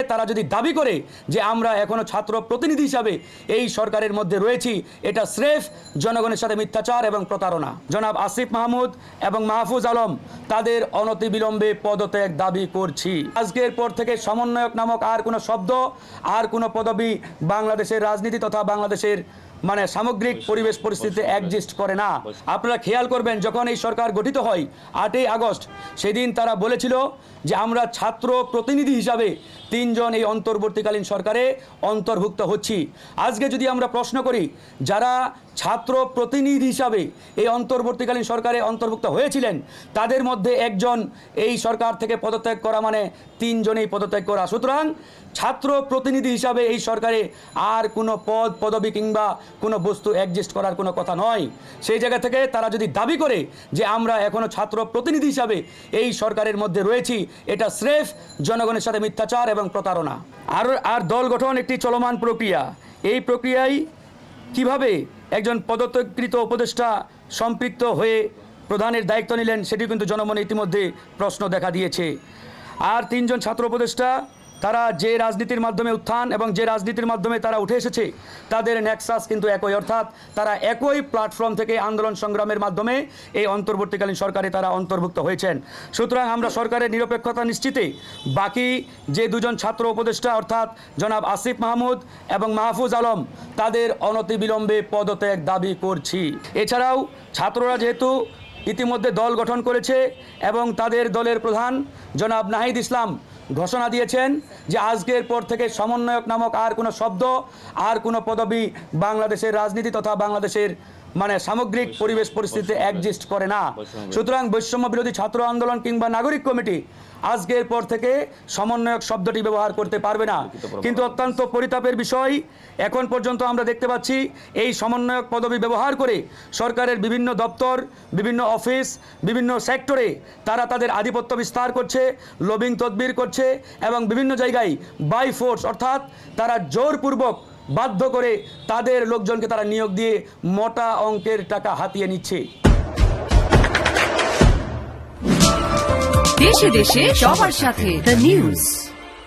তারা যদি দাবি করে যে আমরা এখনো ছাত্র প্রতিনিধি হিসাবে এই সরকারের মধ্যে রয়েছি, এটা স্রেফ জনগণের সাথে মিথ্যাচার এবং প্রতারণা। জনাব আসিফ মাহমুদ এবং মাহফুজ আলম তাদের অনতিবিলম্বে পদত্যাগ দাবি করছি। আজকের পর থেকে সমন্বয়ক নামক আর কোনো শব্দ, আর কোনো পদবি বাংলাদেশের রাজনীতি তথা বাংলাদেশের সামগ্রিক পরিবেশ পরিস্থিতিতে এক্সিস্ট করে না। আপনারা খেয়াল করবেন, যখন এই সরকার গঠিত হয় 8ই আগস্ট, সেদিন তারা বলেছিল যে আমরা ছাত্র প্রতিনিধি হিসাবে 3 জন এই অন্তর্বর্তীকালীন সরকারে অন্তর্ভুক্ত হচ্ছি। আজকে যদি আমরা প্রশ্ন করি, যারা ছাত্র প্রতিনিধি হিসাবে এই অন্তর্বর্তীকালীন সরকারে অন্তর্ভুক্ত হয়েছিলেন, তাদের মধ্যে একজন এই সরকার থেকে পদত্যাগ করা মানে 3 জনেই পদত্যাগ করা। সুতরাং ছাত্র প্রতিনিধি হিসাবে এই সরকারে আর কোনো পদ পদবি কিংবা কোনো বস্তু এক্সিস্ট করার কোনো কথা নয়। সেই জায়গা থেকে তারা যদি দাবি করে যে আমরা এখনো ছাত্র প্রতিনিধি হিসাবে এই সরকারের মধ্যে রয়েছি, এটা স্রেফ জনগণের সাথে মিথ্যাচার এবং প্রতারণা। আর দল গঠন একটি চলমান প্রক্রিয়া। এই প্রক্রিয়ায় কিভাবে একজন পদত্যাগকৃত উপদেষ্টা সম্পৃক্ত হয়ে প্রধানের দায়িত্ব নিলেন, সেটি কিন্তু জনমনে ইতিমধ্যে প্রশ্ন দেখা দিয়েছে। আর 3 জন ছাত্র উপদেষ্টা তারা যে রাজনীতির মাধ্যমে উত্থান এবং যে রাজনীতির মাধ্যমে তারা উঠে এসেছে, তাদের নেক্সাস কিন্তু একই, অর্থাৎ তারা একই প্ল্যাটফর্ম থেকে আন্দোলন সংগ্রামের মাধ্যমে এই অন্তর্বর্তীকালীন সরকারে তারা অন্তর্ভুক্ত হয়েছেন। সুতরাং আমরা সরকারের নিরপেক্ষতা নিশ্চিতে বাকি যে 2 জন ছাত্র উপদেষ্টা অর্থাৎ জনাব আসিফ মাহমুদ এবং মাহফুজ আলম তাদের অনতিবিলম্বে পদত্যাগ দাবি করছি। এছাড়াও ছাত্ররা যেহেতু ইতিমধ্যে দল গঠন করেছে এবং তাদের দলের প্রধান জনাব নাহিদ ইসলাম ঘোষণা দিয়েছেন যে আজকের পর থেকে সমন্বয়ক নামক আর কোনো শব্দ, আর কোনো পদবি বাংলাদেশের রাজনীতি তথা বাংলাদেশের সামগ্রিক পরিবেশ পরিস্থিতিতে এক্সিস্ট করে না। সুতরাং বৈষম্য বিরোধী ছাত্র আন্দোলন কিংবা নাগরিক কমিটি আজকের পর থেকে সমন্বয়ক শব্দটি ব্যবহার করতে পারবে না। কিন্তু অত্যন্ত পরিতাপের বিষয়, এখন পর্যন্ত আমরা দেখতে পাচ্ছি এই সমন্বয়ক পদবি ব্যবহার করে সরকারের বিভিন্ন দপ্তর, বিভিন্ন অফিস, বিভিন্ন সেক্টরে তারা তাদের আধিপত্য বিস্তার করছে, লবিং তদবির করছে এবং বিভিন্ন জায়গায় বাই ফোর্স অর্থাৎ তারা জোরপূর্বক বাধ্য করে তাদের লোকজনকে তারা নিয়োগ দিয়ে মোটা অঙ্কের টাকা হাতিয়ে নিচ্ছে। দেশে দেশে সবার সাথে দ্য নিউজ।